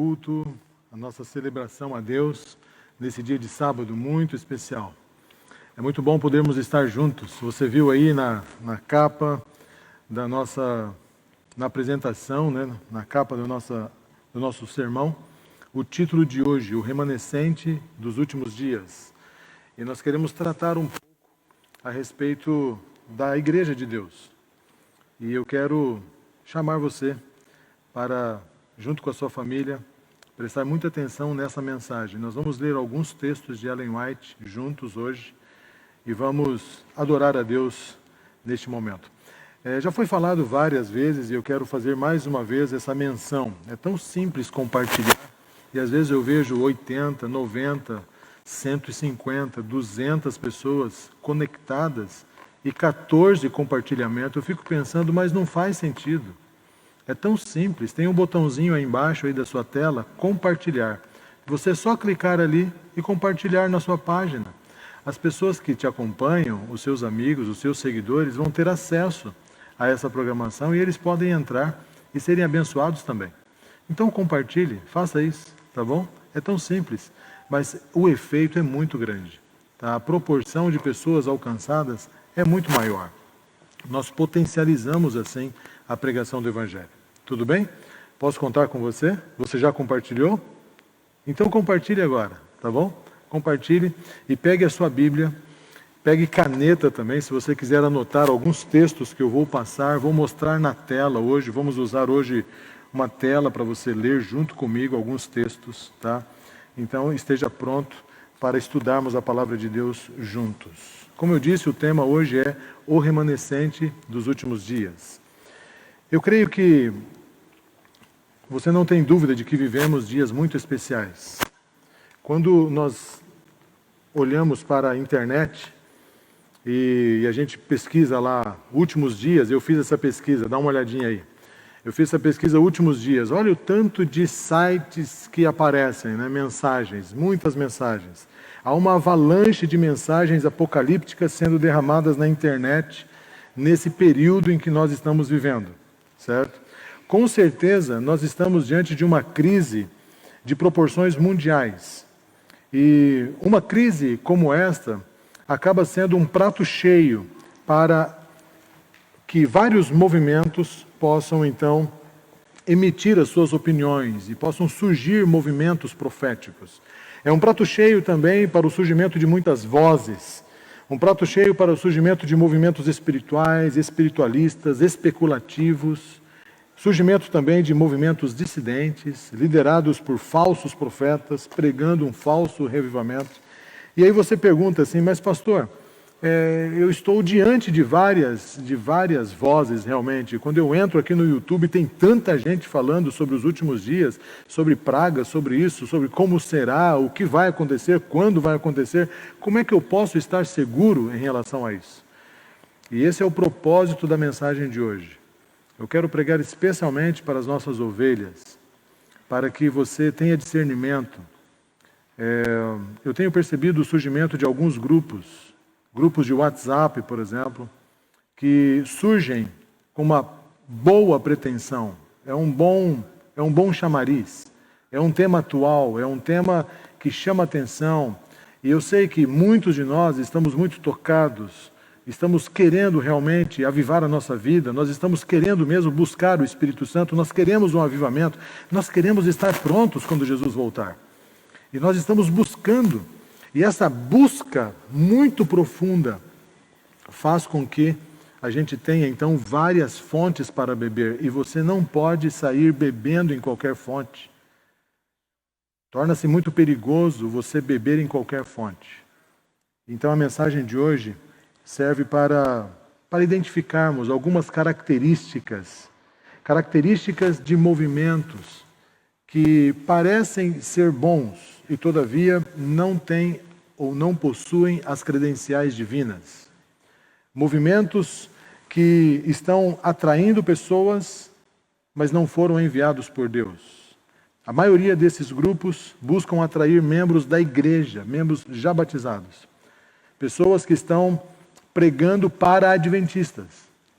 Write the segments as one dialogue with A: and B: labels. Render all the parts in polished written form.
A: culto, a nossa celebração a Deus nesse dia de sábado muito especial. É muito bom podermos estar juntos. Você viu aí na capa da nossa, na apresentação, né, na capa do nosso sermão, o título de hoje, o remanescente dos últimos dias. E nós queremos tratar um pouco a respeito da Igreja de Deus. E eu quero chamar você para, junto com a sua família, prestar muita atenção nessa mensagem. Nós vamos ler alguns textos de Ellen White juntos hoje e vamos adorar a Deus neste momento. Já foi falado várias vezes e eu quero fazer mais uma vez essa menção. É tão simples compartilhar e às vezes eu vejo 80, 90, 150, 200 pessoas conectadas e 14 compartilhamentos. Eu fico pensando, mas não faz sentido. É tão simples, tem um botãozinho aí embaixo aí da sua tela, compartilhar. Você só clicar ali e compartilhar na sua página. As pessoas que te acompanham, os seus amigos, os seus seguidores, vão ter acesso a essa programação e eles podem entrar e serem abençoados também. Então compartilhe, faça isso, tá bom? É tão simples, mas o efeito é muito grande. Tá? A proporção de pessoas alcançadas é muito maior. Nós potencializamos assim a pregação do Evangelho. Tudo bem? Posso contar com você? Você já compartilhou? Então compartilhe agora, tá bom? Compartilhe e pegue a sua Bíblia, pegue caneta também, se você quiser anotar alguns textos que eu vou passar, vou mostrar na tela hoje, vamos usar hoje uma tela para você ler junto comigo alguns textos, tá? Então esteja pronto para estudarmos a palavra de Deus juntos. Como eu disse, o tema hoje é o remanescente dos últimos dias. Eu creio que você não tem dúvida de que vivemos dias muito especiais. Quando nós olhamos para a internet e a gente pesquisa lá, últimos dias, eu fiz essa pesquisa, dá uma olhadinha aí. Eu fiz essa pesquisa últimos dias, olha o tanto de sites que aparecem, né? Mensagens, muitas mensagens. Há uma avalanche de mensagens apocalípticas sendo derramadas na internet nesse período em que nós estamos vivendo, certo? Com certeza, nós estamos diante de uma crise de proporções mundiais. E uma crise como esta acaba sendo um prato cheio para que vários movimentos possam, então, emitir as suas opiniões e possam surgir movimentos proféticos. É um prato cheio também para o surgimento de muitas vozes, um prato cheio para o surgimento de movimentos espirituais, espiritualistas, especulativos, surgimento também de movimentos dissidentes, liderados por falsos profetas, pregando um falso revivamento. E aí você pergunta assim, mas pastor, eu estou diante de várias vozes realmente. Quando eu entro aqui no YouTube, tem tanta gente falando sobre os últimos dias, sobre pragas, sobre isso, sobre como será, o que vai acontecer, quando vai acontecer. Como é que eu posso estar seguro em relação a isso? E esse é o propósito da mensagem de hoje. Eu quero pregar especialmente para as nossas ovelhas, para que você tenha discernimento. Eu tenho percebido o surgimento de alguns grupos de WhatsApp, por exemplo, que surgem com uma boa pretensão. É um bom chamariz, é um tema atual, é um tema que chama atenção. E eu sei que muitos de nós estamos muito tocados, estamos querendo realmente avivar a nossa vida, nós estamos querendo mesmo buscar o Espírito Santo, nós queremos um avivamento, nós queremos estar prontos quando Jesus voltar. E nós estamos buscando. E essa busca muito profunda faz com que a gente tenha, então, várias fontes para beber. E você não pode sair bebendo em qualquer fonte. Torna-se muito perigoso você beber em qualquer fonte. Então, a mensagem de hoje serve para identificarmos algumas características de movimentos que parecem ser bons e, todavia, não têm ou não possuem as credenciais divinas. Movimentos que estão atraindo pessoas, mas não foram enviados por Deus. A maioria desses grupos buscam atrair membros da igreja, membros já batizados. Pessoas que estão pregando para adventistas,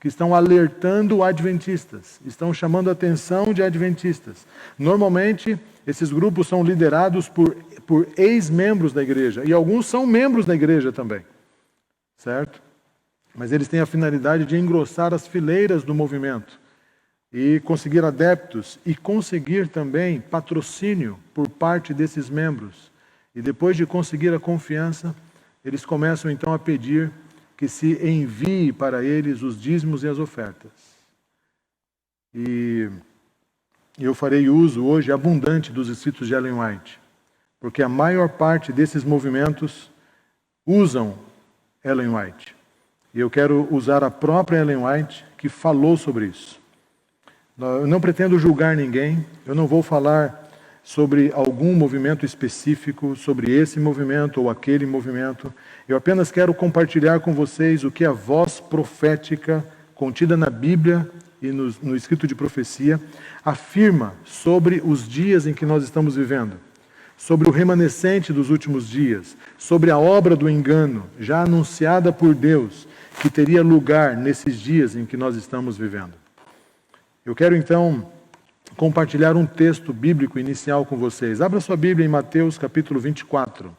A: que estão alertando adventistas, estão chamando a atenção de adventistas. Normalmente, esses grupos são liderados por ex-membros da igreja, e alguns são membros da igreja também, certo? Mas eles têm a finalidade de engrossar as fileiras do movimento e conseguir adeptos e conseguir também patrocínio por parte desses membros. E depois de conseguir a confiança, eles começam então a pedir que se envie para eles os dízimos e as ofertas. E eu farei uso hoje abundante dos escritos de Ellen White, porque a maior parte desses movimentos usam Ellen White. E eu quero usar a própria Ellen White, que falou sobre isso. Eu não pretendo julgar ninguém, eu não vou falar sobre algum movimento específico, sobre esse movimento ou aquele movimento. Eu apenas quero compartilhar com vocês o que a voz profética contida na Bíblia e no escrito de profecia afirma sobre os dias em que nós estamos vivendo, sobre o remanescente dos últimos dias, sobre a obra do engano já anunciada por Deus, que teria lugar nesses dias em que nós estamos vivendo. Eu quero então compartilhar um texto bíblico inicial com vocês. Abra sua Bíblia em Mateus capítulo 24.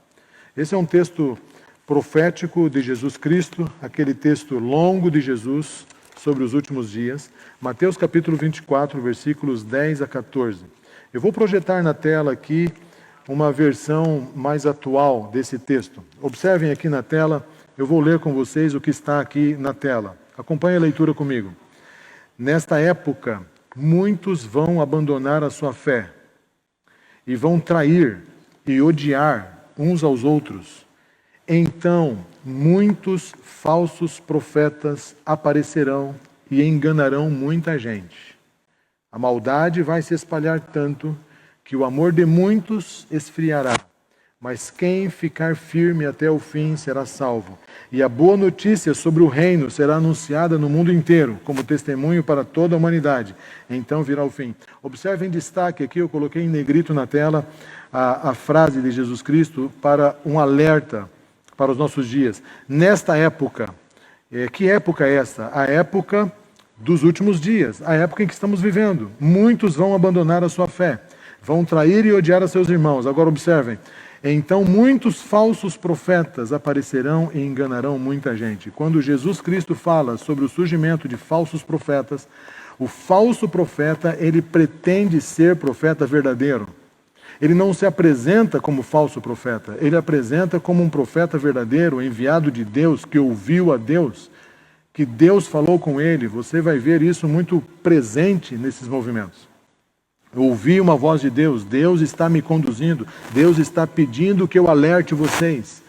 A: Esse é um texto profético de Jesus Cristo, aquele texto longo de Jesus sobre os últimos dias. Mateus capítulo 24, versículos 10 a 14. Eu vou projetar na tela aqui uma versão mais atual desse texto. Observem aqui na tela, eu vou ler com vocês o que está aqui na tela. Acompanhe a leitura comigo. Nesta época, muitos vão abandonar a sua fé e vão trair e odiar uns aos outros. Então, muitos falsos profetas aparecerão e enganarão muita gente. A maldade vai se espalhar tanto que o amor de muitos esfriará. Mas quem ficar firme até o fim será salvo. E a boa notícia sobre o reino será anunciada no mundo inteiro, como testemunho para toda a humanidade. Então virá o fim. Observem em destaque aqui, eu coloquei em negrito na tela a frase de Jesus Cristo para um alerta para os nossos dias. Nesta época, que época é esta? A época dos últimos dias, a época em que estamos vivendo. Muitos vão abandonar a sua fé, vão trair e odiar a seus irmãos. Agora observem. Então muitos falsos profetas aparecerão e enganarão muita gente. Quando Jesus Cristo fala sobre o surgimento de falsos profetas, o falso profeta, ele pretende ser profeta verdadeiro. Ele não se apresenta como falso profeta, ele apresenta como um profeta verdadeiro, enviado de Deus, que ouviu a Deus, que Deus falou com ele. Você vai ver isso muito presente nesses movimentos. Eu ouvi uma voz de Deus, Deus está me conduzindo, Deus está pedindo que eu alerte vocês.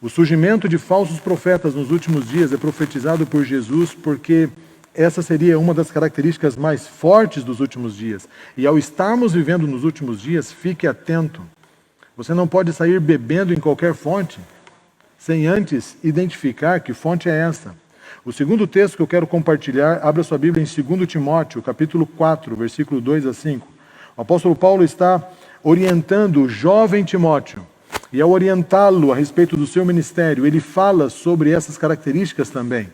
A: O surgimento de falsos profetas nos últimos dias é profetizado por Jesus porque essa seria uma das características mais fortes dos últimos dias. E ao estarmos vivendo nos últimos dias, fique atento. Você não pode sair bebendo em qualquer fonte sem antes identificar que fonte é essa. O segundo texto que eu quero compartilhar, abra sua Bíblia em 2 Timóteo, capítulo 4, versículo 2 a 5. O apóstolo Paulo está orientando o jovem Timóteo, e ao orientá-lo a respeito do seu ministério, ele fala sobre essas características também.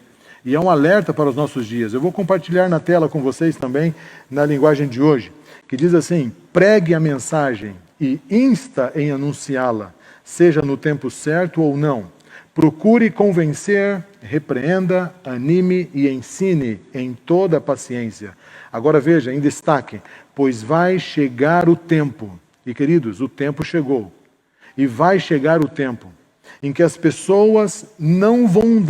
A: E é um alerta para os nossos dias. Eu vou compartilhar na tela com vocês também, na linguagem de hoje, que diz assim: pregue a mensagem e insta em anunciá-la, seja no tempo certo ou não. Procure convencer, repreenda, anime e ensine em toda a paciência. Agora veja, em destaque, pois vai chegar o tempo, e queridos, o tempo chegou, e vai chegar o tempo, em que as pessoas não vão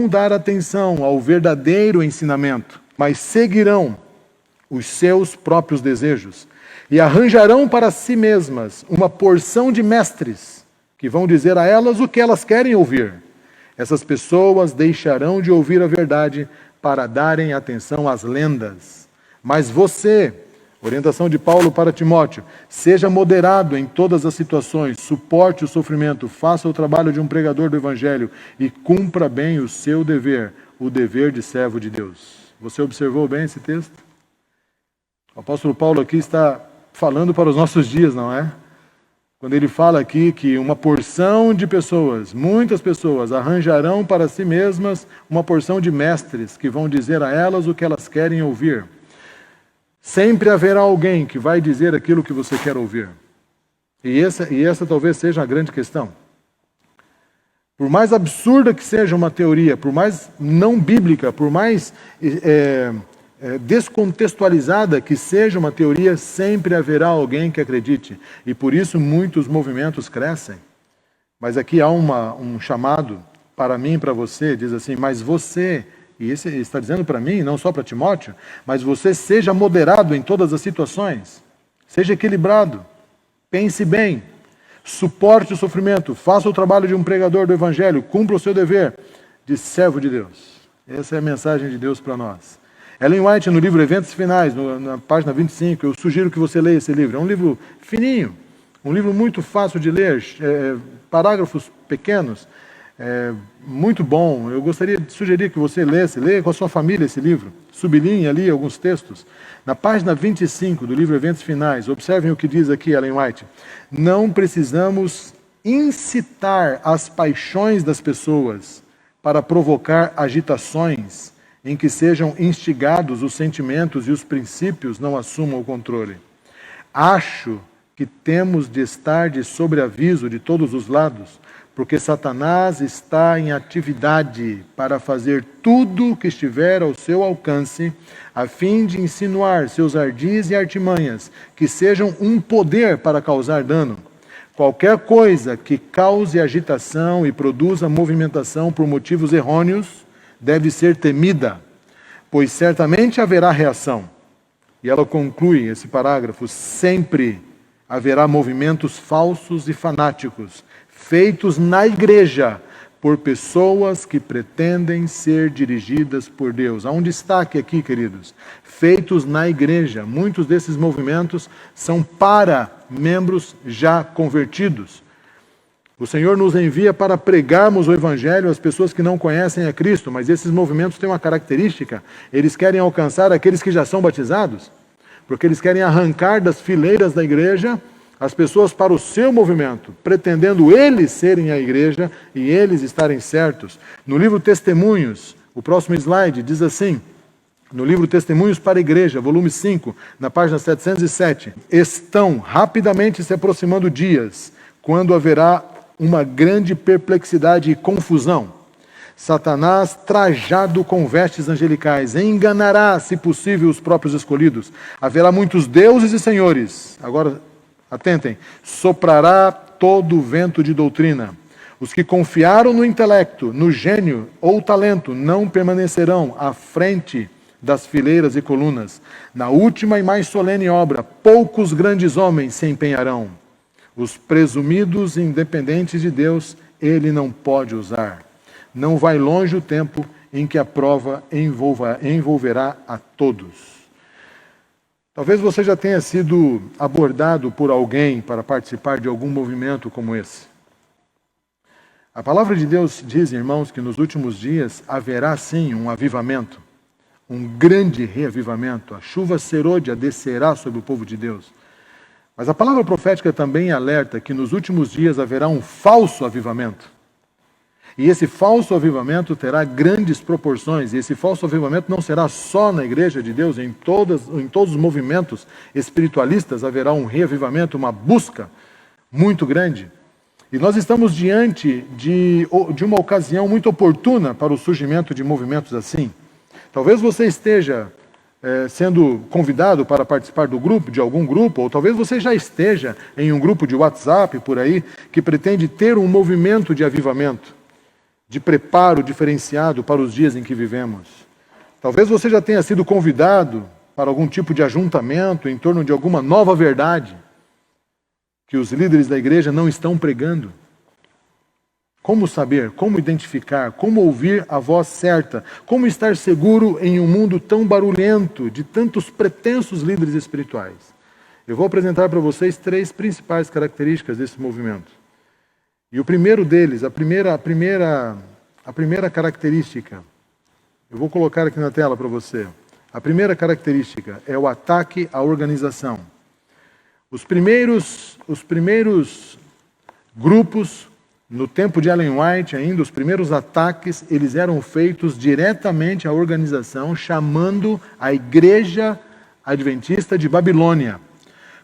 A: dar atenção ao verdadeiro ensinamento, mas seguirão os seus próprios desejos, e arranjarão para si mesmas uma porção de mestres, que vão dizer a elas o que elas querem ouvir. Essas pessoas deixarão de ouvir a verdade para darem atenção às lendas. Mas você, orientação de Paulo para Timóteo, seja moderado em todas as situações, suporte o sofrimento, faça o trabalho de um pregador do Evangelho e cumpra bem o seu dever, o dever de servo de Deus. Você observou bem esse texto? O apóstolo Paulo aqui está falando para os nossos dias, não é? quando ele fala aqui que uma porção de pessoas, muitas pessoas, arranjarão para si mesmas uma porção de mestres que vão dizer a elas o que elas querem ouvir. Sempre haverá alguém que vai dizer aquilo que você quer ouvir. E essa talvez seja a grande questão. Por mais absurda que seja uma teoria, por mais não bíblica, por mais descontextualizada que seja uma teoria, sempre haverá alguém que acredite. E por isso muitos movimentos crescem. Mas aqui há um chamado para mim e para você, diz assim, mas você, e esse está dizendo para mim, não só para Timóteo, mas você seja moderado em todas as situações, seja equilibrado, pense bem, suporte o sofrimento, faça o trabalho de um pregador do Evangelho, cumpra o seu dever de servo de Deus. Essa é a mensagem de Deus para nós. Ellen White, no livro Eventos Finais, na página 25, eu sugiro que você leia esse livro. É um livro fininho, um livro muito fácil de ler, parágrafos pequenos, muito bom. Eu gostaria de sugerir que você leia com a sua família esse livro. Sublinhe ali alguns textos. Na página 25 do livro Eventos Finais, observem o que diz aqui Ellen White. Não precisamos incitar as paixões das pessoas para provocar agitações em que sejam instigados os sentimentos e os princípios não assumam o controle. Acho que temos de estar de sobreaviso de todos os lados, porque Satanás está em atividade para fazer tudo o que estiver ao seu alcance, a fim de insinuar seus ardis e artimanhas, que sejam um poder para causar dano. Qualquer coisa que cause agitação e produza movimentação por motivos errôneos, deve ser temida, pois certamente haverá reação. E ela conclui esse parágrafo, sempre haverá movimentos falsos e fanáticos, feitos na igreja por pessoas que pretendem ser dirigidas por Deus. Há um destaque aqui, queridos, feitos na igreja. Muitos desses movimentos são para membros já convertidos. O Senhor nos envia para pregarmos o Evangelho às pessoas que não conhecem a Cristo, mas esses movimentos têm uma característica, eles querem alcançar aqueles que já são batizados, porque eles querem arrancar das fileiras da igreja as pessoas para o seu movimento, pretendendo eles serem a igreja e eles estarem certos. No livro Testemunhos, o próximo slide diz assim, no livro Testemunhos para a Igreja, volume 5, na página 707, estão rapidamente se aproximando dias, quando haverá uma grande perplexidade e confusão. Satanás, trajado com vestes angelicais, enganará, se possível, os próprios escolhidos. Haverá muitos deuses e senhores. Agora, atentem. Soprará todo o vento de doutrina. Os que confiaram no intelecto, no gênio ou talento, não permanecerão à frente das fileiras e colunas. Na última e mais solene obra, poucos grandes homens se empenharão. Os presumidos independentes de Deus, ele não pode usar. Não vai longe o tempo em que a prova envolverá a todos. Talvez você já tenha sido abordado por alguém para participar de algum movimento como esse. A palavra de Deus diz, irmãos, que nos últimos dias haverá sim um avivamento, um grande reavivamento. A chuva serôdia descerá sobre o povo de Deus. Mas a palavra profética também alerta que nos últimos dias haverá um falso avivamento. E esse falso avivamento terá grandes proporções. E esse falso avivamento não será só na igreja de Deus, em todos os movimentos espiritualistas haverá um reavivamento, uma busca muito grande. E nós estamos diante de uma ocasião muito oportuna para o surgimento de movimentos assim. Talvez você esteja sendo convidado para participar do grupo, de algum grupo, ou talvez você já esteja em um grupo de WhatsApp por aí, que pretende ter um movimento de avivamento, de preparo diferenciado para os dias em que vivemos. Talvez você já tenha sido convidado para algum tipo de ajuntamento em torno de alguma nova verdade que os líderes da igreja não estão pregando. Como saber, como identificar, como ouvir a voz certa, como estar seguro em um mundo tão barulhento de tantos pretensos líderes espirituais? Eu vou apresentar para vocês 3 principais características desse movimento. E o primeiro deles, a primeira característica, eu vou colocar aqui na tela para você. A primeira característica é o ataque à organização. Os primeiros grupos, no tempo de Ellen White ainda, os primeiros ataques, eles eram feitos diretamente à organização, chamando a Igreja Adventista de Babilônia,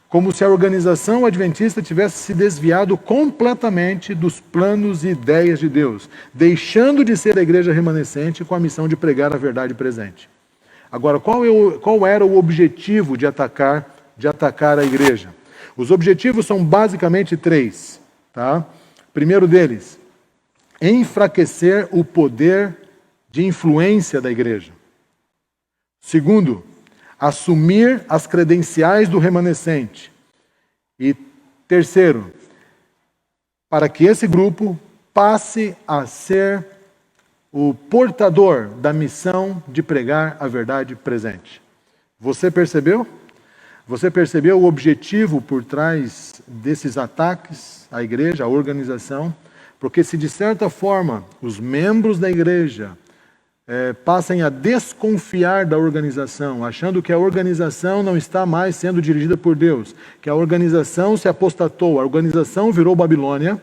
A: como se a organização adventista tivesse se desviado completamente dos planos e ideias de Deus, deixando de ser a igreja remanescente com a missão de pregar a verdade presente. Agora, qual era o objetivo de atacar a igreja? Os objetivos são basicamente 3. Tá? Primeiro deles, enfraquecer o poder de influência da igreja. Segundo, assumir as credenciais do remanescente. E terceiro, para que esse grupo passe a ser o portador da missão de pregar a verdade presente. Você percebeu? Você percebeu o objetivo por trás desses ataques à igreja, à organização? Porque se de certa forma os membros da igreja passem a desconfiar da organização, achando que a organização não está mais sendo dirigida por Deus, que a organização se apostatou, a organização virou Babilônia,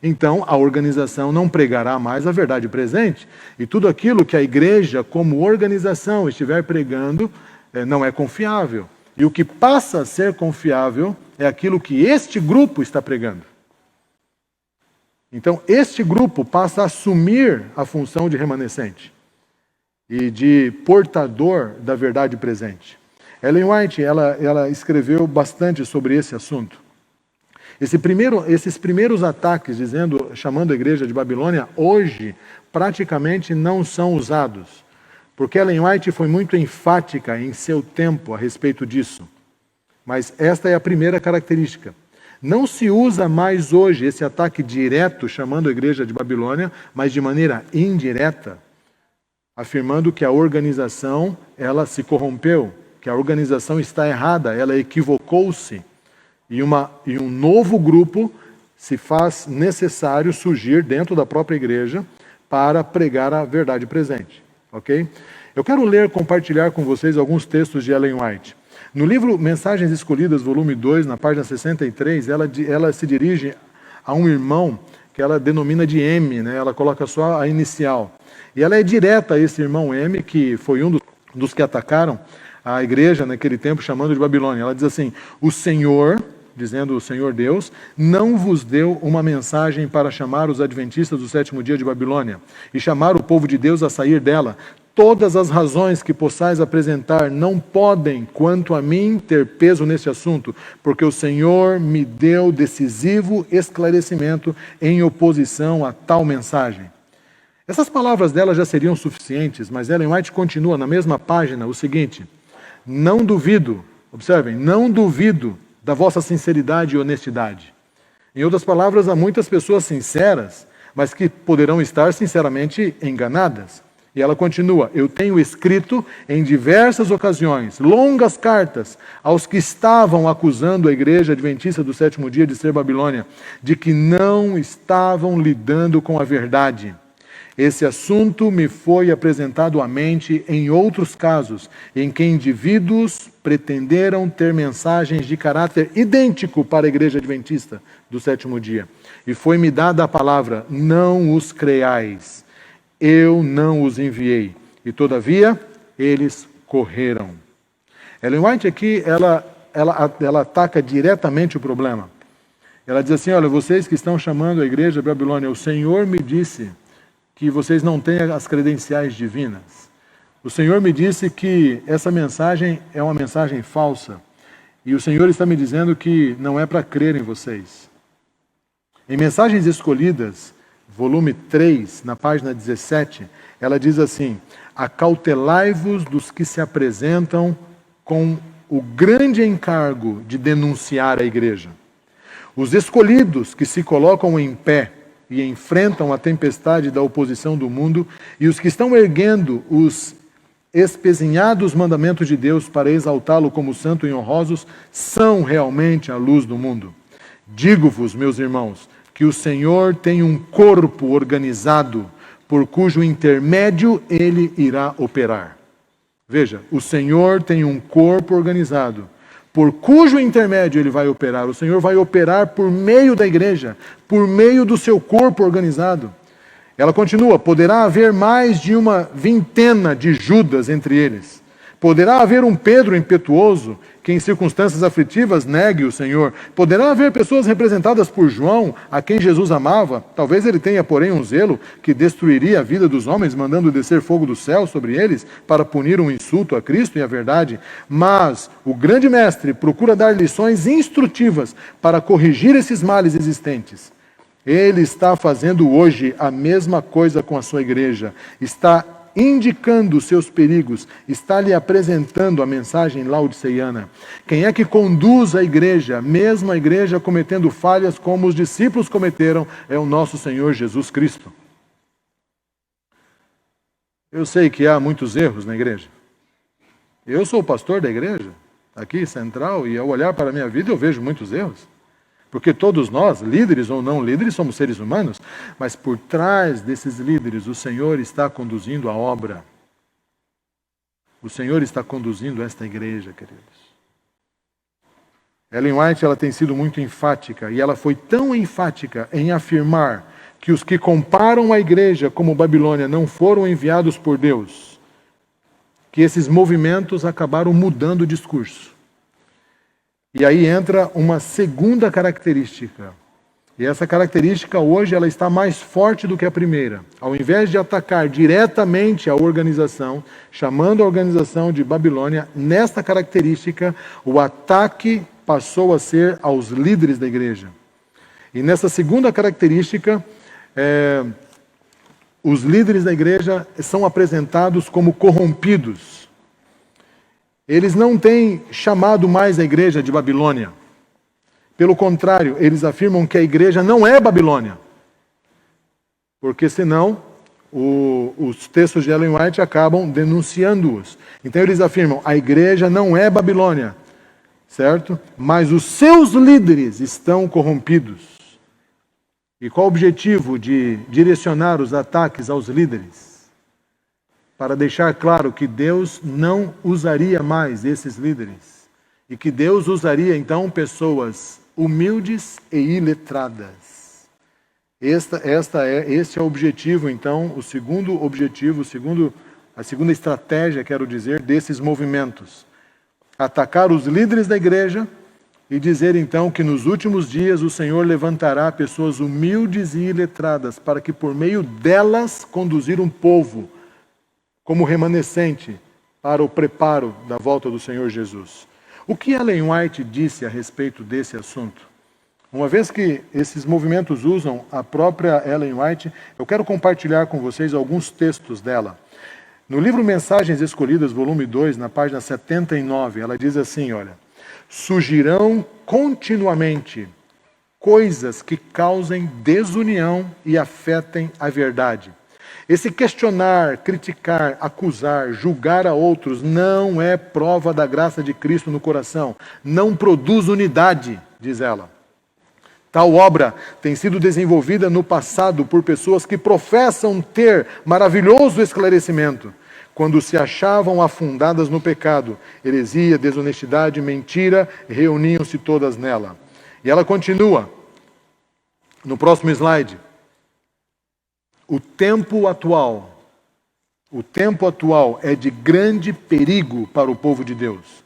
A: então a organização não pregará mais a verdade presente. E tudo aquilo que a igreja, como organização, estiver pregando, não é confiável. E o que passa a ser confiável é aquilo que este grupo está pregando. Então, este grupo passa a assumir a função de remanescente e de portador da verdade presente. Ellen White, ela escreveu bastante sobre esse assunto. Esses primeiros ataques, chamando a igreja de Babilônia, hoje praticamente não são usados. Porque Ellen White foi muito enfática em seu tempo a respeito disso. Mas esta é a primeira característica. Não se usa mais hoje esse ataque direto, chamando a igreja de Babilônia, mas de maneira indireta, afirmando que a organização, ela se corrompeu, que a organização está errada, ela equivocou-se. E um novo grupo se faz necessário surgir dentro da própria igreja para pregar a verdade presente. Ok? Eu quero compartilhar com vocês alguns textos de Ellen White. No livro Mensagens Escolhidas, volume 2, na página 63, ela se dirige a um irmão que ela denomina de M, né? Ela coloca só a inicial. E ela é direta a esse irmão M, que foi um dos que atacaram a igreja naquele tempo, chamando de Babilônia. Ela diz assim: o Senhor, dizendo o Senhor Deus, não vos deu uma mensagem para chamar os adventistas do 7º dia de Babilônia e chamar o povo de Deus a sair dela. Todas as razões que possais apresentar não podem, quanto a mim, ter peso nesse assunto, porque o Senhor me deu decisivo esclarecimento em oposição a tal mensagem. Essas palavras dela já seriam suficientes, mas Ellen White continua na mesma página o seguinte: não duvido, observem, não duvido da vossa sinceridade e honestidade. Em outras palavras, há muitas pessoas sinceras, mas que poderão estar sinceramente enganadas. E ela continua: eu tenho escrito em diversas ocasiões, longas cartas, aos que estavam acusando a igreja adventista do 7º dia de ser Babilônia, de que não estavam lidando com a verdade. Esse assunto me foi apresentado à mente em outros casos, em que indivíduos pretenderam ter mensagens de caráter idêntico para a igreja adventista do 7º dia. E foi-me dada a palavra: não os creiais, eu não os enviei. E todavia, eles correram. Ellen White aqui, ela ataca diretamente o problema. Ela diz assim: olha, vocês que estão chamando a igreja de Babilônia, o Senhor me disse que vocês não têm as credenciais divinas. O Senhor me disse que essa mensagem é uma mensagem falsa. E o Senhor está me dizendo que não é para crer em vocês. Em Mensagens Escolhidas, volume 3, na página 17, ela diz assim: acautelai-vos dos que se apresentam com o grande encargo de denunciar a igreja. Os escolhidos que se colocam em pé e enfrentam a tempestade da oposição do mundo, e os que estão erguendo os espezinhados mandamentos de Deus para exaltá-lo como santo e honrosos, são realmente a luz do mundo. Digo-vos, meus irmãos, que o Senhor tem um corpo organizado, por cujo intermédio ele irá operar. Veja, o Senhor tem um corpo organizado, por cujo intermédio ele vai operar. O Senhor vai operar por meio da igreja, por meio do seu corpo organizado. Ela continua: poderá haver mais de uma vintena de Judas entre eles. Poderá haver um Pedro impetuoso, que em circunstâncias aflitivas negue o Senhor. Poderá haver pessoas representadas por João, a quem Jesus amava. Talvez ele tenha, porém, um zelo que destruiria a vida dos homens, mandando descer fogo do céu sobre eles, para punir um insulto a Cristo e à verdade. Mas o grande mestre procura dar lições instrutivas para corrigir esses males existentes. Ele está fazendo hoje a mesma coisa com a sua igreja. Está indicando os seus perigos, está lhe apresentando a mensagem laodiceiana. Quem é que conduz a igreja, mesmo a igreja cometendo falhas como os discípulos cometeram, é o nosso Senhor Jesus Cristo. Eu sei que há muitos erros na igreja. Eu sou o pastor da igreja, aqui central, e ao olhar para a minha vida eu vejo muitos erros. Porque todos nós, líderes ou não líderes, somos seres humanos, mas por trás desses líderes o Senhor está conduzindo a obra. O Senhor está conduzindo esta igreja, queridos. Ellen White, ela tem sido muito enfática, e ela foi tão enfática em afirmar que os que comparam a igreja como Babilônia não foram enviados por Deus, que esses movimentos acabaram mudando o discurso. E aí entra uma segunda característica. E essa característica hoje ela está mais forte do que a primeira. Ao invés de atacar diretamente a organização, chamando a organização de Babilônia, nesta característica, o ataque passou a ser aos líderes da igreja. E nessa segunda característica, os líderes da igreja são apresentados como corrompidos. Eles não têm chamado mais a igreja de Babilônia. Pelo contrário, eles afirmam que a igreja não é Babilônia. Porque senão, os textos de Ellen White acabam denunciando-os. Então eles afirmam, a igreja não é Babilônia, certo? Mas os seus líderes estão corrompidos. E qual o objetivo de direcionar os ataques aos líderes? Para deixar claro que Deus não usaria mais esses líderes. E que Deus usaria, então, pessoas humildes e iletradas. Este é o objetivo, então, o segundo objetivo, a segunda estratégia, quero dizer, desses movimentos. Atacar os líderes da igreja e dizer, então, que nos últimos dias o Senhor levantará pessoas humildes e iletradas para que, por meio delas, conduzir um povo como remanescente para o preparo da volta do Senhor Jesus. O que Ellen White disse a respeito desse assunto? Uma vez que esses movimentos usam a própria Ellen White, eu quero compartilhar com vocês alguns textos dela. No livro Mensagens Escolhidas, volume 2, na página 79, ela diz assim, olha: surgirão continuamente coisas que causem desunião e afetem a verdade. Esse questionar, criticar, acusar, julgar a outros não é prova da graça de Cristo no coração. Não produz unidade, diz ela. Tal obra tem sido desenvolvida no passado por pessoas que professam ter maravilhoso esclarecimento, quando se achavam afundadas no pecado, heresia, desonestidade, mentira, reuniam-se todas nela. E ela continua, no próximo slide. O tempo atual é de grande perigo para o povo de Deus.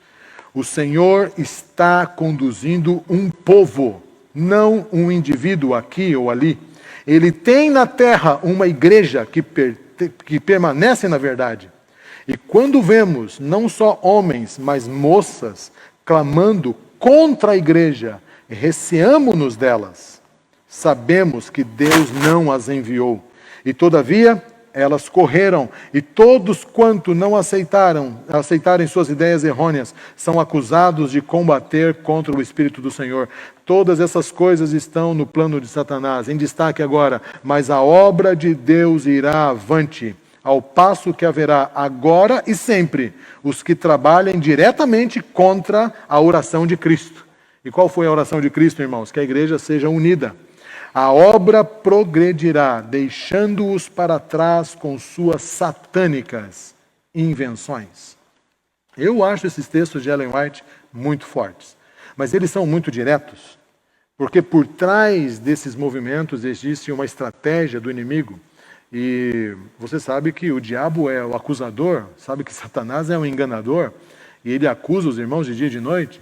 A: O Senhor está conduzindo um povo, não um indivíduo aqui ou ali. Ele tem na terra uma igreja que permanece na verdade. E quando vemos não só homens, mas moças clamando contra a igreja, receamo-nos delas. Sabemos que Deus não as enviou. E todavia, elas correram, e todos quanto não aceitarem suas ideias errôneas, são acusados de combater contra o Espírito do Senhor. Todas essas coisas estão no plano de Satanás. Em destaque agora, mas a obra de Deus irá avante, ao passo que haverá agora e sempre os que trabalhem diretamente contra a oração de Cristo. E qual foi a oração de Cristo, irmãos? Que a igreja seja unida. A obra progredirá, deixando-os para trás com suas satânicas invenções. Eu acho esses textos de Ellen White muito fortes. Mas eles são muito diretos, porque por trás desses movimentos existe uma estratégia do inimigo. E você sabe que o diabo é o acusador, sabe que Satanás é um enganador, e ele acusa os irmãos de dia e de noite,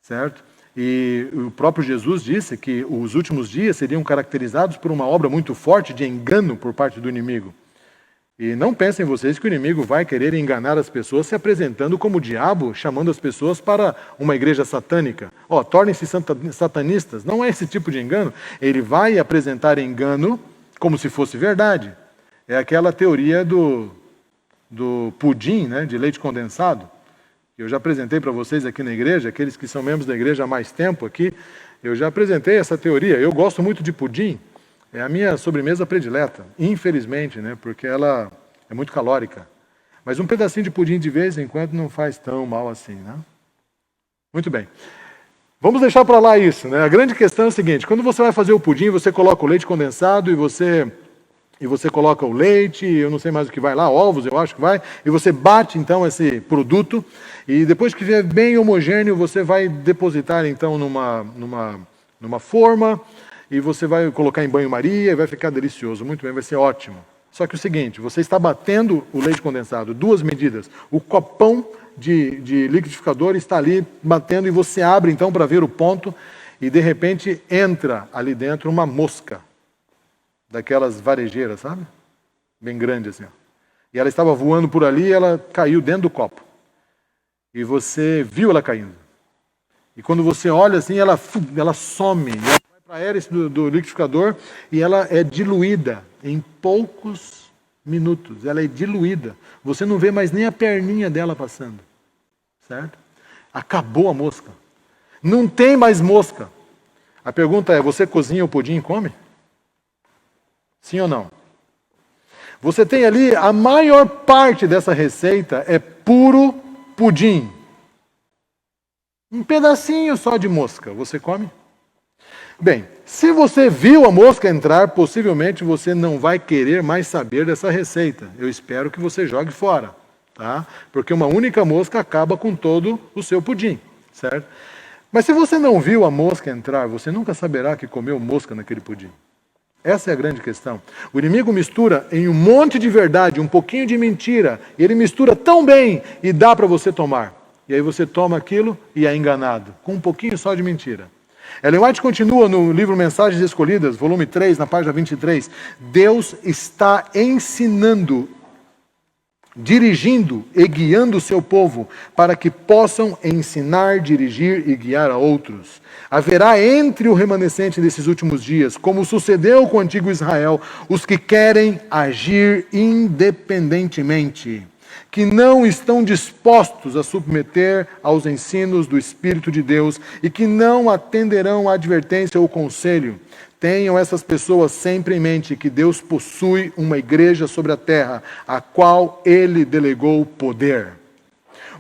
A: certo? E o próprio Jesus disse que os últimos dias seriam caracterizados por uma obra muito forte de engano por parte do inimigo. E não pensem vocês que o inimigo vai querer enganar as pessoas se apresentando como diabo, chamando as pessoas para uma igreja satânica. Tornem-se satanistas. Não é esse tipo de engano. Ele vai apresentar engano como se fosse verdade. É aquela teoria do pudim, né, de leite condensado. Eu já apresentei para vocês aqui na igreja, aqueles que são membros da igreja há mais tempo aqui, eu já apresentei essa teoria. Eu gosto muito de pudim. É a minha sobremesa predileta, infelizmente, né? Porque ela é muito calórica. Mas um pedacinho de pudim de vez em quando não faz tão mal assim, né? Muito bem. Vamos deixar para lá isso, né? A grande questão é o seguinte: quando você vai fazer o pudim, você coloca o leite condensado e você coloca o leite, eu não sei mais o que vai lá, ovos eu acho que vai, e você bate então esse produto, e depois que vier bem homogêneo, você vai depositar então numa forma, e você vai colocar em banho-maria e vai ficar delicioso, muito bem, vai ser ótimo. Só que o seguinte, você está batendo o leite condensado, 2 medidas, o copão de liquidificador está ali batendo e você abre então para ver o ponto e de repente entra ali dentro uma mosca, daquelas varejeiras, sabe? Bem grande assim. E ela estava voando por ali e ela caiu dentro do copo. E você viu ela caindo. E quando você olha assim, ela some. Ela vai para a hélice do liquidificador e ela é diluída em poucos minutos. Ela é diluída. Você não vê mais nem a perninha dela passando. Certo? Acabou a mosca. Não tem mais mosca. A pergunta é, você cozinha o pudim e come? Sim ou não? Você tem ali, a maior parte dessa receita é puro pudim. Um pedacinho só de mosca. Você come? Bem, se você viu a mosca entrar, possivelmente você não vai querer mais saber dessa receita. Eu espero que você jogue fora, tá? Porque uma única mosca acaba com todo o seu pudim, certo? Mas se você não viu a mosca entrar, você nunca saberá que comeu mosca naquele pudim. Essa é a grande questão. O inimigo mistura em um monte de verdade, um pouquinho de mentira, e ele mistura tão bem e dá para você tomar. E aí você toma aquilo e é enganado, com um pouquinho só de mentira. Ellen White continua no livro Mensagens Escolhidas, volume 3, na página 23. Deus está ensinando, dirigindo e guiando o seu povo para que possam ensinar, dirigir e guiar a outros. Haverá entre o remanescente desses últimos dias, como sucedeu com o antigo Israel, os que querem agir independentemente, que não estão dispostos a submeter aos ensinos do Espírito de Deus e que não atenderão à advertência ou conselho. Tenham essas pessoas sempre em mente que Deus possui uma igreja sobre a terra, a qual Ele delegou poder.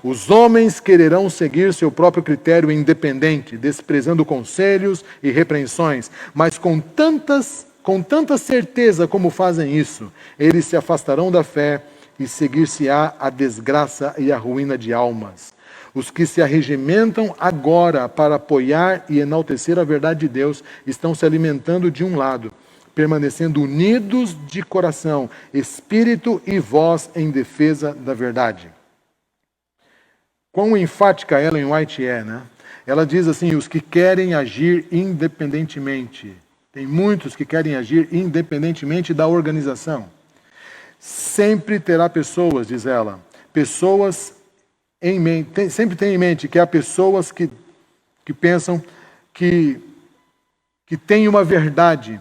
A: Os homens quererão seguir seu próprio critério independente, desprezando conselhos e repreensões, mas com tanta certeza como fazem isso, eles se afastarão da fé e seguir-se-á a desgraça e a ruína de almas. Os que se arregimentam agora para apoiar e enaltecer a verdade de Deus estão se alimentando de um lado, permanecendo unidos de coração, espírito e voz em defesa da verdade. Quão enfática Ellen White é, né? Ela diz assim, os que querem agir independentemente. Tem muitos que querem agir independentemente da organização. Sempre terá pessoas, diz ela, pessoas em mente, sempre tem em mente que há pessoas que pensam que têm uma verdade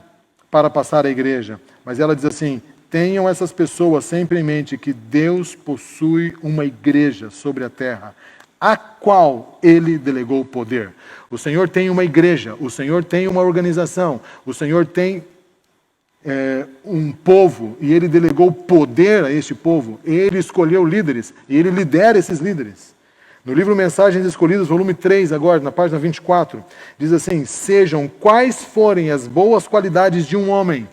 A: para passar à igreja. Mas ela diz assim, tenham essas pessoas sempre em mente que Deus possui uma igreja sobre a terra, a qual Ele delegou o poder. O Senhor tem uma igreja, o Senhor tem uma organização, o Senhor tem um povo e Ele delegou poder a este povo. Ele escolheu líderes e Ele lidera esses líderes. No livro Mensagens Escolhidas, volume 3, agora, na página 24, diz assim, sejam quais forem as boas qualidades de um homem,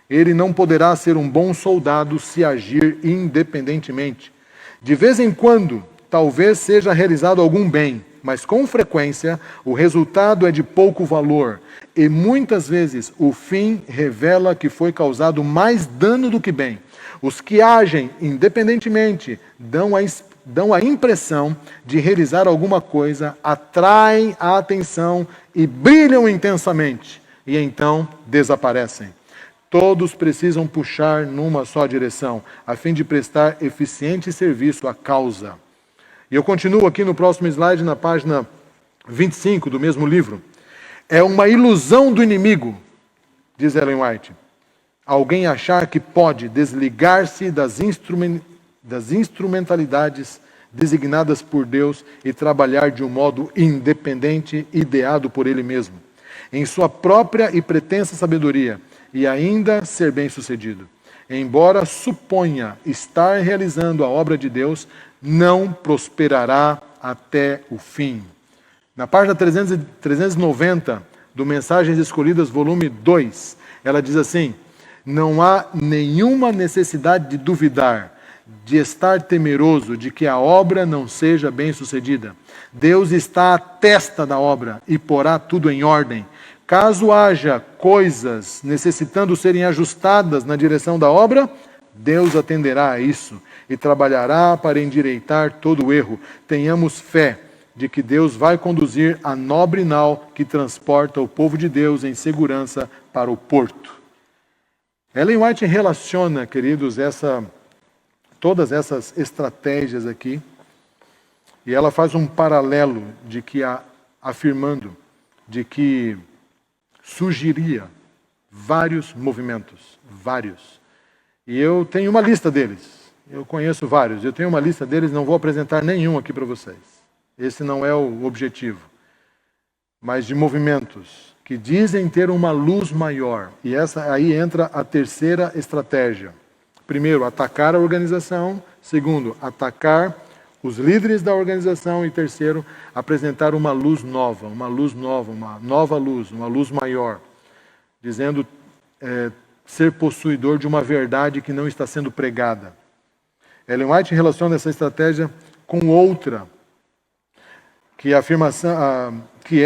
A: ele não poderá ser um bom soldado se agir independentemente. De vez em quando, talvez seja realizado algum bem, mas com frequência o resultado é de pouco valor, e muitas vezes o fim revela que foi causado mais dano do que bem. Os que agem independentemente dão a impressão de realizar alguma coisa, atraem a atenção e brilham intensamente, e então desaparecem. Todos precisam puxar numa só direção, a fim de prestar eficiente serviço à causa. E eu continuo aqui no próximo slide, na página 25 do mesmo livro. É uma ilusão do inimigo, diz Ellen White, alguém achar que pode desligar-se das instrumentalidades designadas por Deus e trabalhar de um modo independente, ideado por Ele mesmo, em sua própria e pretensa sabedoria, e ainda ser bem-sucedido. Embora suponha estar realizando a obra de Deus, não prosperará até o fim. Na página 390 do Mensagens Escolhidas, volume 2, ela diz assim: não há nenhuma necessidade de duvidar, de estar temeroso de que a obra não seja bem-sucedida. Deus está à testa da obra e porá tudo em ordem. Caso haja coisas necessitando serem ajustadas na direção da obra, Deus atenderá a isso e trabalhará para endireitar todo o erro. Tenhamos fé de que Deus vai conduzir a nobre nau que transporta o povo de Deus em segurança para o porto. Ellen White relaciona, queridos, todas essas estratégias aqui, e ela faz um paralelo de que afirmando de que surgiria vários movimentos, vários. E eu tenho uma lista deles. Eu conheço vários. Eu tenho uma lista deles, não vou apresentar nenhum aqui para vocês. Esse não é o objetivo. Mas de movimentos que dizem ter uma luz maior. E essa aí entra a terceira estratégia. Primeiro, atacar a organização. Segundo, atacar os líderes da organização. E terceiro, apresentar uma luz nova, uma nova luz, uma luz maior. Dizendo ser possuidor de uma verdade que não está sendo pregada. Ellen White relaciona essa estratégia com outra, que é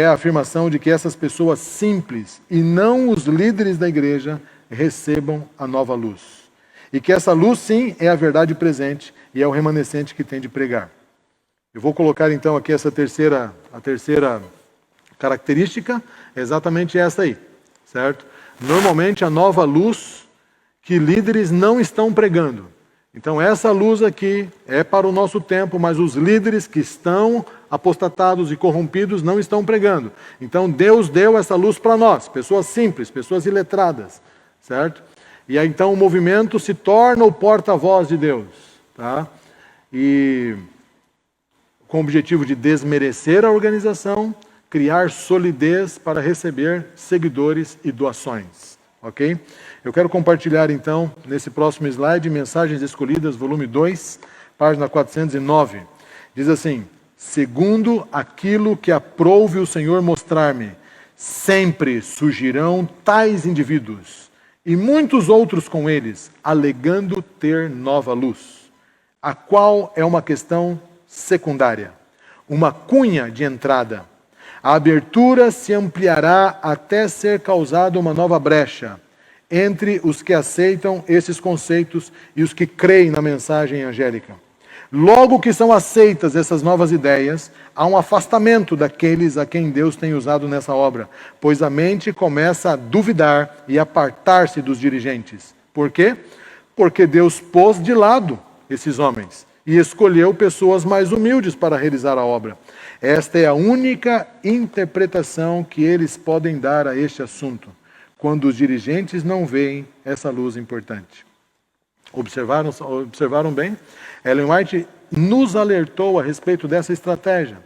A: a afirmação de que essas pessoas simples e não os líderes da igreja recebam a nova luz. E que essa luz, sim, é a verdade presente e é o remanescente que tem de pregar. Eu vou colocar então aqui a terceira característica, é exatamente essa aí, certo? Normalmente a nova luz que líderes não estão pregando. Então essa luz aqui é para o nosso tempo, mas os líderes que estão apostatados e corrompidos não estão pregando. Então Deus deu essa luz para nós, pessoas simples, pessoas iletradas, certo? E aí então o movimento se torna o porta-voz de Deus, tá? E com o objetivo de desmerecer a organização, criar solidez para receber seguidores e doações, ok? Eu quero compartilhar então, nesse próximo slide, Mensagens Escolhidas, volume 2, página 409. Diz assim: segundo aquilo que aprouve o Senhor mostrar-me, sempre surgirão tais indivíduos, e muitos outros com eles, alegando ter nova luz, a qual é uma questão secundária, uma cunha de entrada. A abertura se ampliará até ser causada uma nova brecha entre os que aceitam esses conceitos e os que creem na mensagem angélica. Logo que são aceitas essas novas ideias, há um afastamento daqueles a quem Deus tem usado nessa obra, pois a mente começa a duvidar e apartar-se dos dirigentes. Por quê? Porque Deus pôs de lado esses homens e escolheu pessoas mais humildes para realizar a obra. Esta é a única interpretação que eles podem dar a este assunto, quando os dirigentes não veem essa luz importante. Observaram bem? Ellen White nos alertou a respeito dessa estratégia.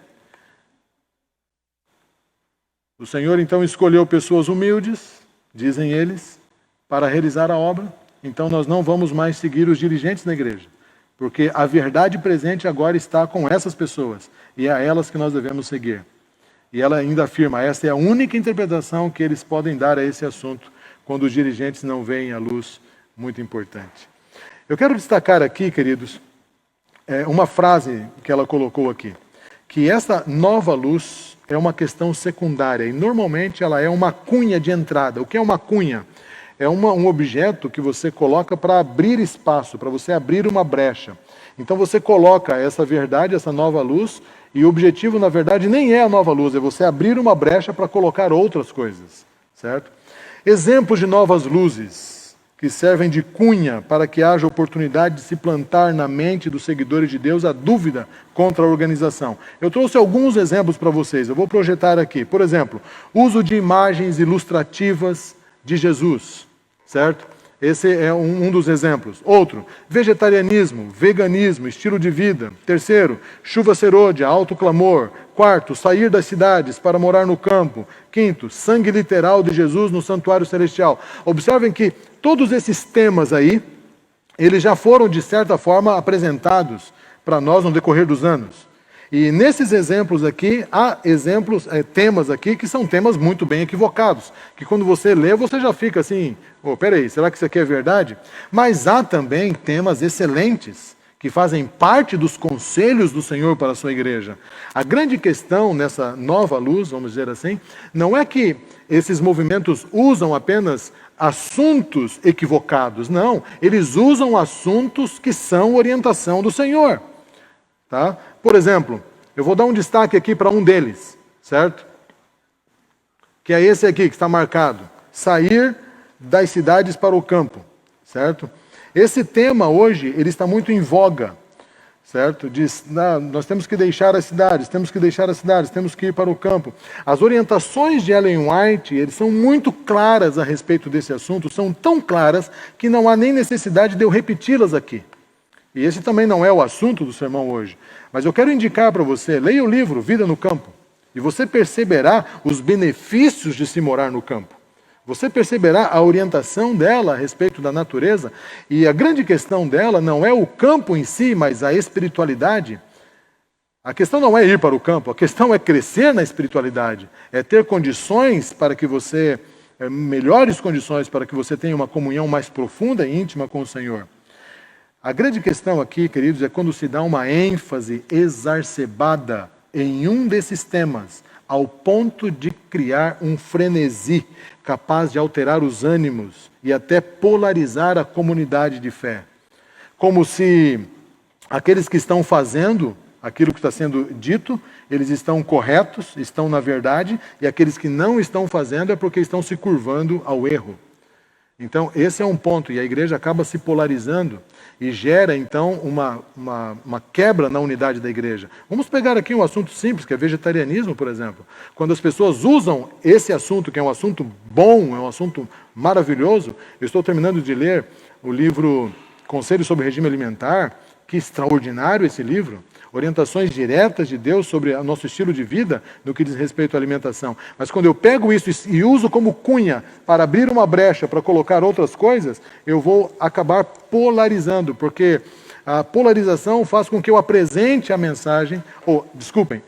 A: O Senhor então escolheu pessoas humildes, dizem eles, para realizar a obra. Então nós não vamos mais seguir os dirigentes da igreja, porque a verdade presente agora está com essas pessoas, e é a elas que nós devemos seguir. E ela ainda afirma, essa é a única interpretação que eles podem dar a esse assunto, quando os dirigentes não veem a luz muito importante. Eu quero destacar aqui, queridos, uma frase que ela colocou aqui, que essa nova luz é uma questão secundária e normalmente ela é uma cunha de entrada. O que é uma cunha? É um objeto que você coloca para abrir espaço, para você abrir uma brecha. Então você coloca essa verdade, essa nova luz, e o objetivo, na verdade, nem é a nova luz, é você abrir uma brecha para colocar outras coisas, certo? Exemplos de novas luzes que servem de cunha para que haja oportunidade de se plantar na mente dos seguidores de Deus a dúvida contra a organização. Eu trouxe alguns exemplos para vocês, eu vou projetar aqui. Por exemplo, uso de imagens ilustrativas de Jesus, certo? Esse é um dos exemplos. Outro, vegetarianismo, veganismo, estilo de vida. Terceiro, chuva serôdia, alto clamor. Quarto, sair das cidades para morar no campo. Quinto, sangue literal de Jesus no santuário celestial. Observem que todos esses temas aí, eles já foram, de certa forma, apresentados para nós no decorrer dos anos. E nesses exemplos aqui, há temas aqui que são temas muito bem equivocados, que quando você lê, você já fica assim, peraí, será que isso aqui é verdade? Mas há também temas excelentes, que fazem parte dos conselhos do Senhor para a sua igreja. A grande questão nessa nova luz, vamos dizer assim, não é que esses movimentos usam apenas assuntos equivocados, não, eles usam assuntos que são orientação do Senhor. Tá? Por exemplo, eu vou dar um destaque aqui para um deles, certo? Que é esse aqui que está marcado, sair das cidades para o campo, certo? Esse tema hoje, ele está muito em voga, certo? Diz, nós temos que deixar as cidades, temos que ir para o campo. As orientações de Ellen White, eles são muito claras a respeito desse assunto, são tão claras que não há nem necessidade de eu repeti-las aqui. E esse também não é o assunto do sermão hoje. Mas eu quero indicar para você, leia o livro Vida no Campo, e você perceberá os benefícios de se morar no campo. Você perceberá a orientação dela a respeito da natureza, e a grande questão dela não é o campo em si, mas a espiritualidade. A questão não é ir para o campo, a questão é crescer na espiritualidade, é ter condições para que você, melhores condições para que você tenha uma comunhão mais profunda e íntima com o Senhor. A grande questão aqui, queridos, é quando se dá uma ênfase exacerbada em um desses temas, ao ponto de criar um frenesi capaz de alterar os ânimos e até polarizar a comunidade de fé. Como se aqueles que estão fazendo aquilo que está sendo dito, eles estão corretos, estão na verdade, e aqueles que não estão fazendo é porque estão se curvando ao erro. Então, esse é um ponto, e a igreja acaba se polarizando e gera, então, uma quebra na unidade da igreja. Vamos pegar aqui um assunto simples, que é vegetarianismo, por exemplo. Quando as pessoas usam esse assunto, que é um assunto bom, é um assunto maravilhoso, eu estou terminando de ler o livro Conselhos sobre Regime Alimentar, que extraordinário esse livro, orientações diretas de Deus sobre o nosso estilo de vida no que diz respeito à alimentação. Mas quando eu pego isso e uso como cunha para abrir uma brecha, para colocar outras coisas, eu vou acabar polarizando, porque a polarização faz com que eu apresente a mensagem,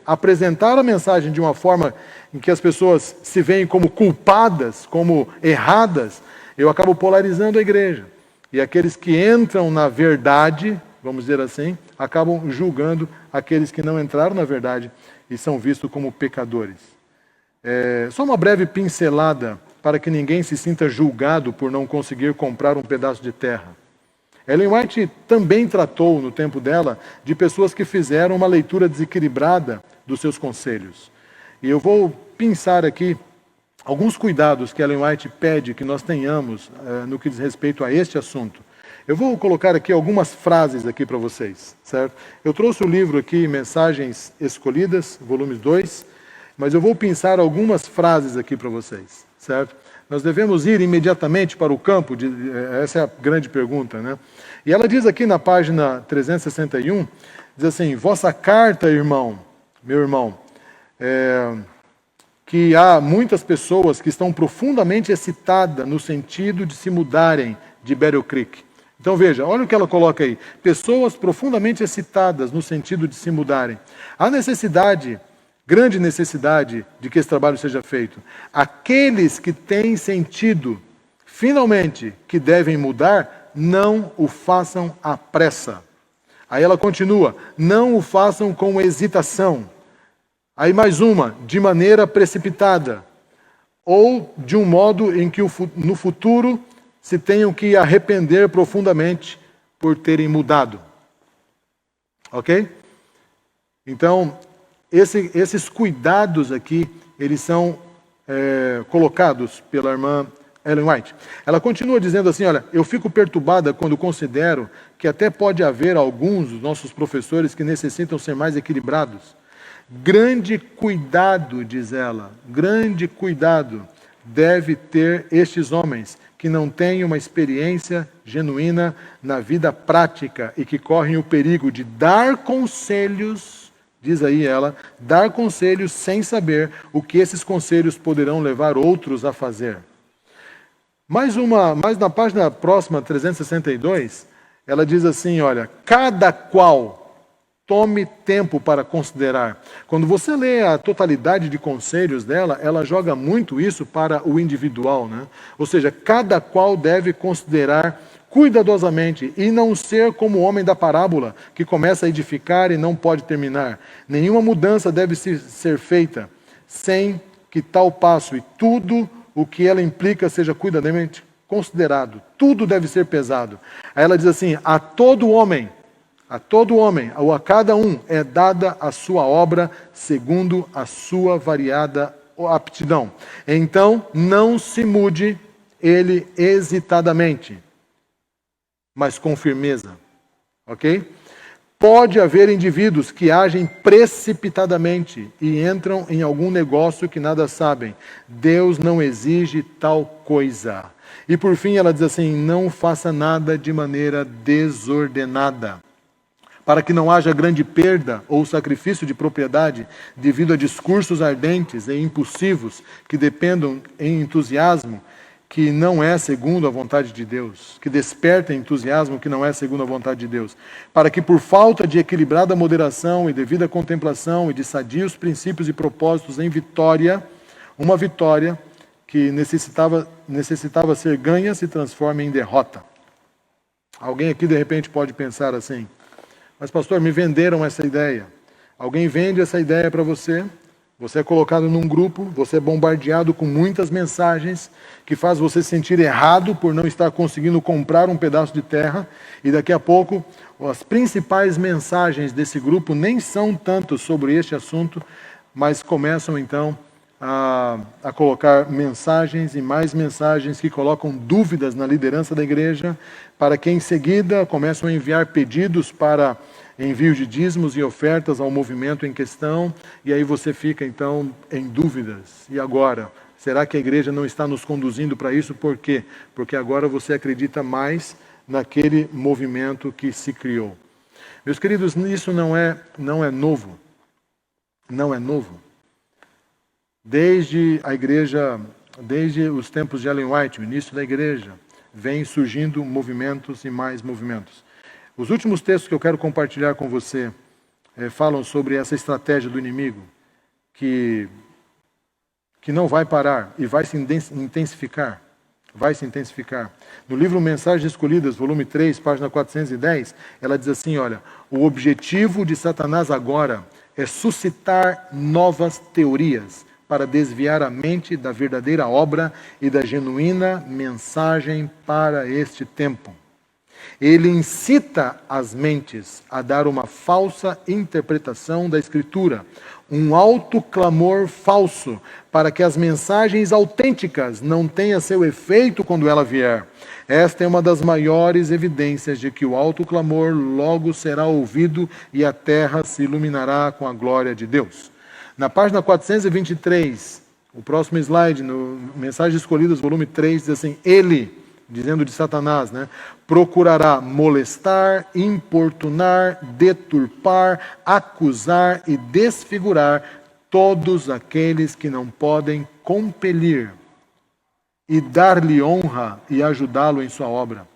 A: apresentar a mensagem de uma forma em que as pessoas se veem como culpadas, como erradas, eu acabo polarizando a igreja. E aqueles que entram na verdade, vamos dizer assim, acabam julgando aqueles que não entraram na verdade e são vistos como pecadores. Só uma breve pincelada para que ninguém se sinta julgado por não conseguir comprar um pedaço de terra. Ellen White também tratou, no tempo dela, de pessoas que fizeram uma leitura desequilibrada dos seus conselhos. E eu vou pensar aqui alguns cuidados que Ellen White pede que nós tenhamos no que diz respeito a este assunto. Eu vou colocar aqui algumas frases aqui para vocês, certo? Eu trouxe o livro aqui, Mensagens Escolhidas, volume 2, mas eu vou pensar algumas frases aqui para vocês, certo? Nós devemos ir imediatamente para o campo? Essa é a grande pergunta, né? E ela diz aqui na página 361, diz assim, vossa carta, irmão, meu irmão, que há muitas pessoas que estão profundamente excitadas no sentido de se mudarem de Battle Creek. Então veja, olha o que ela coloca aí. Pessoas profundamente excitadas no sentido de se mudarem. Há necessidade, grande necessidade, de que esse trabalho seja feito. Aqueles que têm sentido, finalmente, que devem mudar, não o façam à pressa. Aí ela continua, não o façam com hesitação, Aí mais uma, de maneira precipitada, ou de um modo em que no futuro se tenham que arrepender profundamente por terem mudado. Ok? Então, esses cuidados aqui, eles são colocados pela irmã Ellen White. Ela continua dizendo assim, olha, eu fico perturbada quando considero que até pode haver alguns dos nossos professores que necessitam ser mais equilibrados. Grande cuidado, diz ela, grande cuidado deve ter estes homens que não têm uma experiência genuína na vida prática e que correm o perigo de dar conselhos, diz aí ela, dar conselhos sem saber o que esses conselhos poderão levar outros a fazer. Mais na página próxima, 362, ela diz assim, olha, cada qual tome tempo para considerar. Quando você lê a totalidade de conselhos dela, ela joga muito isso para o individual, né? Ou seja, cada qual deve considerar cuidadosamente e não ser como o homem da parábola, que começa a edificar e não pode terminar. Nenhuma mudança deve ser feita sem que tal passo e tudo o que ela implica seja cuidadosamente considerado. Tudo deve ser pesado. Aí ela diz assim, a todo homem, ou a cada um, é dada a sua obra segundo a sua variada aptidão. Então, não se mude ele hesitadamente, mas com firmeza. Ok? Pode haver indivíduos que agem precipitadamente e entram em algum negócio que nada sabem. Deus não exige tal coisa. E por fim ela diz assim, não faça nada de maneira desordenada, para que não haja grande perda ou sacrifício de propriedade devido a discursos ardentes e impulsivos que dependam em entusiasmo que não é segundo a vontade de Deus, que desperta entusiasmo que não é segundo a vontade de Deus, para que por falta de equilibrada moderação e devida contemplação e de sadios princípios e propósitos em vitória, uma vitória que necessitava ser ganha se transforme em derrota. Alguém aqui de repente pode pensar assim, mas pastor, me venderam essa ideia. Alguém vende essa ideia para você, você é colocado num grupo, você é bombardeado com muitas mensagens que faz você sentir errado por não estar conseguindo comprar um pedaço de terra, e daqui a pouco as principais mensagens desse grupo nem são tanto sobre este assunto, mas começam então a colocar mensagens e mais mensagens que colocam dúvidas na liderança da igreja, para que em seguida começam a enviar pedidos para envio de dízimos e ofertas ao movimento em questão, e aí você fica então em dúvidas. E agora? Será que a igreja não está nos conduzindo para isso? Por quê? Porque agora você acredita mais naquele movimento que se criou. Meus queridos, isso não é novo. Não é novo. Desde a igreja, desde os tempos de Ellen White, o início da igreja, vem surgindo movimentos e mais movimentos. Os últimos textos que eu quero compartilhar com você falam sobre essa estratégia do inimigo que não vai parar e vai se intensificar. Vai se intensificar. No livro Mensagens Escolhidas, volume 3, página 410, ela diz assim, olha, o objetivo de Satanás agora é suscitar novas teorias para desviar a mente da verdadeira obra e da genuína mensagem para este tempo. Ele incita as mentes a dar uma falsa interpretação da Escritura, um alto clamor falso, para que as mensagens autênticas não tenham seu efeito quando ela vier. Esta é uma das maiores evidências de que o alto clamor logo será ouvido e a terra se iluminará com a glória de Deus. Na página 423, o próximo slide, no Mensagens Escolhidas, volume 3, diz assim, ele, dizendo de Satanás, né, procurará molestar, importunar, deturpar, acusar e desfigurar todos aqueles que não podem compelir e dar-lhe honra e ajudá-lo em sua obra.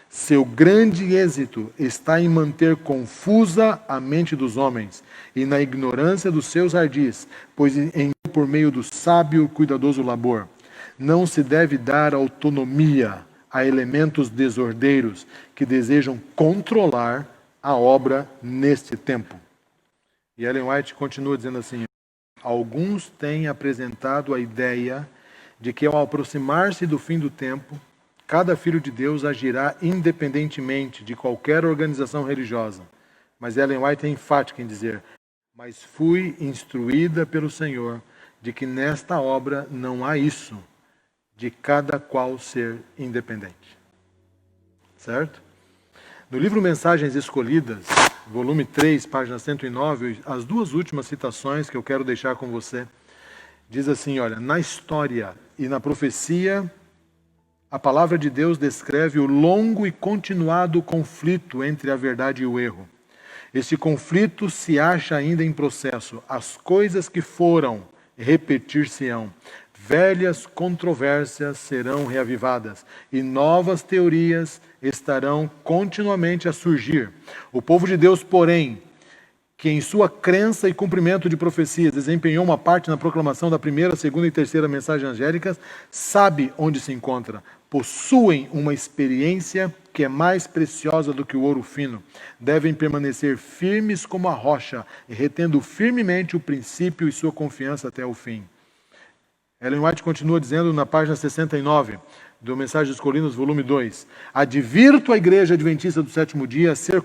A: Seu grande êxito está em manter confusa a mente dos homens e na ignorância dos seus ardis, pois por meio do sábio e cuidadoso labor. Não se deve dar autonomia a elementos desordeiros que desejam controlar a obra neste tempo. E Ellen White continua dizendo assim: alguns têm apresentado a ideia de que ao aproximar-se do fim do tempo, cada filho de Deus agirá independentemente de qualquer organização religiosa. Mas Ellen White é enfática em dizer: mas fui instruída pelo Senhor de que nesta obra não há isso, de cada qual ser independente. Certo? No livro Mensagens Escolhidas, volume 3, página 109, as duas últimas citações que eu quero deixar com você, diz assim, olha, na história e na profecia, a palavra de Deus descreve o longo e continuado conflito entre a verdade e o erro. Este conflito se acha ainda em processo. As coisas que foram repetir-se-ão. Velhas controvérsias serão reavivadas e novas teorias estarão continuamente a surgir. O povo de Deus, porém, que em sua crença e cumprimento de profecias desempenhou uma parte na proclamação da primeira, segunda e terceira mensagem angélicas, sabe onde se encontra. Possuem uma experiência que é mais preciosa do que o ouro fino. Devem permanecer firmes como a rocha, retendo firmemente o princípio e sua confiança até o fim. Ellen White continua dizendo na página 69 do Mensagens Escolhidas, volume 2. Advirto a Igreja Adventista do Sétimo Dia a ser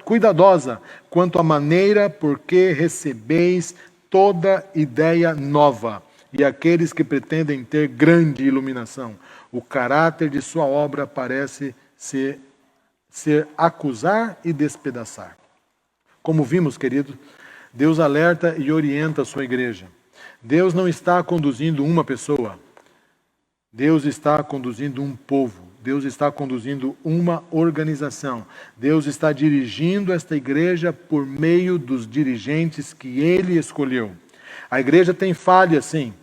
A: cuidadosa quanto à maneira por que recebeis toda ideia nova e aqueles que pretendem ter grande iluminação. O caráter de sua obra parece ser acusar e despedaçar. Como vimos, querido, Deus alerta e orienta a sua igreja. Deus não está conduzindo uma pessoa. Deus está conduzindo um povo. Deus está conduzindo uma organização. Deus está dirigindo esta igreja por meio dos dirigentes que Ele escolheu. A igreja tem falhas, sim,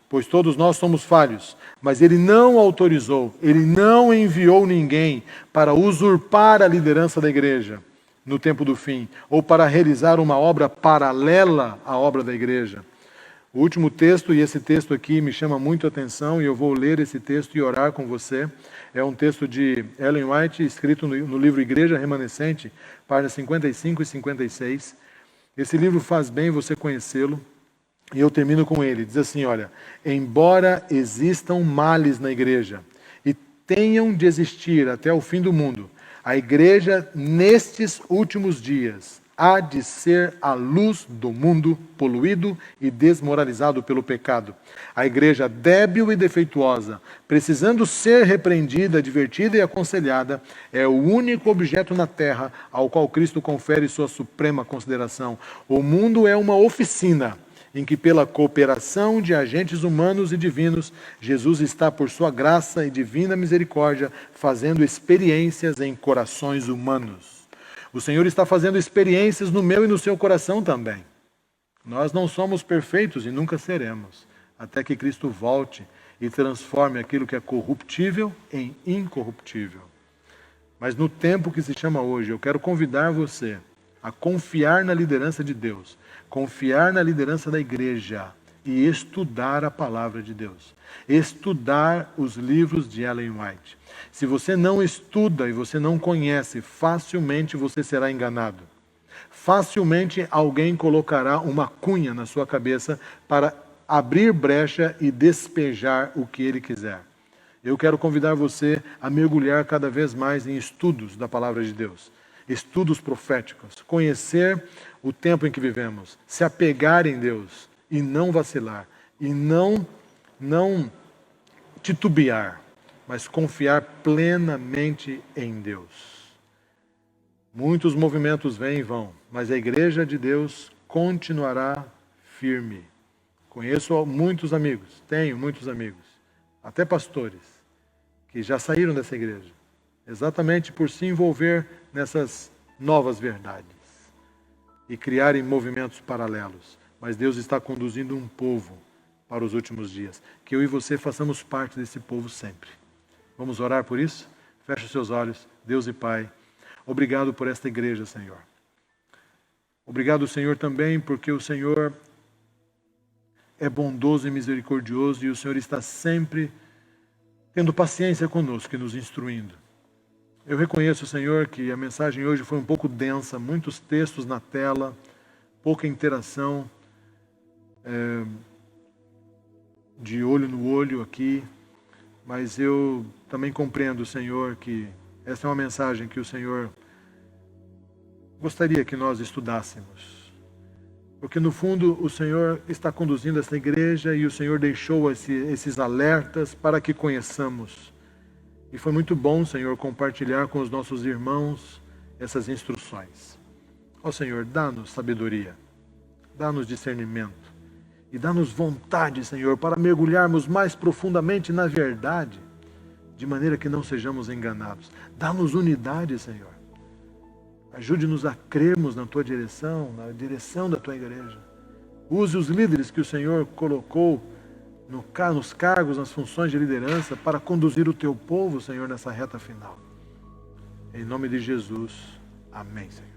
A: pois todos nós somos falhos. Mas Ele não autorizou, Ele não enviou ninguém para usurpar a liderança da igreja no tempo do fim, ou para realizar uma obra paralela à obra da igreja. O último texto, e esse texto aqui me chama muito a atenção, e eu vou ler esse texto e orar com você, é um texto de Ellen White, escrito no livro Igreja Remanescente, páginas 55 e 56. Esse livro faz bem você conhecê-lo, e eu termino com ele. Diz assim, olha, embora existam males na igreja, e tenham de existir até o fim do mundo, a igreja, nestes últimos dias, há de ser a luz do mundo poluído e desmoralizado pelo pecado. A igreja débil e defeituosa, precisando ser repreendida, advertida e aconselhada, é o único objeto na terra ao qual Cristo confere sua suprema consideração. O mundo é uma oficina em que, pela cooperação de agentes humanos e divinos, Jesus está, por sua graça e divina misericórdia, fazendo experiências em corações humanos. O Senhor está fazendo experiências no meu e no seu coração também. Nós não somos perfeitos e nunca seremos, até que Cristo volte e transforme aquilo que é corruptível em incorruptível. Mas no tempo que se chama hoje, eu quero convidar você a confiar na liderança de Deus, confiar na liderança da igreja e estudar a palavra de Deus. Estudar os livros de Ellen White. Se você não estuda e você não conhece, facilmente você será enganado. Facilmente alguém colocará uma cunha na sua cabeça para abrir brecha e despejar o que ele quiser. Eu quero convidar você a mergulhar cada vez mais em estudos da palavra de Deus. Estudos proféticos. Conhecer o tempo em que vivemos. Se apegar em Deus e não vacilar. E não titubear, mas confiar plenamente em Deus. Muitos movimentos vêm e vão, mas a igreja de Deus continuará firme. Conheço muitos amigos, tenho muitos amigos, até pastores, que já saíram dessa igreja, exatamente por se envolver nessas novas verdades e criarem movimentos paralelos. Mas Deus está conduzindo um povo para os últimos dias. Que eu e você façamos parte desse povo sempre. Vamos orar por isso? Feche os seus olhos. Deus e Pai, obrigado por esta igreja, Senhor. Obrigado, Senhor, também porque o Senhor é bondoso e misericordioso e o Senhor está sempre tendo paciência conosco e nos instruindo. Eu reconheço, Senhor, que a mensagem hoje foi um pouco densa, muitos textos na tela, pouca interação de olho no olho aqui, mas eu também compreendo, Senhor, que essa é uma mensagem que o Senhor gostaria que nós estudássemos. Porque no fundo o Senhor está conduzindo essa igreja e o Senhor deixou esses alertas para que conheçamos. E foi muito bom, Senhor, compartilhar com os nossos irmãos essas instruções. Ó Senhor, dá-nos sabedoria, dá-nos discernimento e dá-nos vontade, Senhor, para mergulharmos mais profundamente na verdade, de maneira que não sejamos enganados. Dá-nos unidade, Senhor. Ajude-nos a crermos na Tua direção, na direção da Tua igreja. Use os líderes que o Senhor colocou nos cargos, nas funções de liderança, para conduzir o Teu povo, Senhor, nessa reta final. Em nome de Jesus. Amém, Senhor.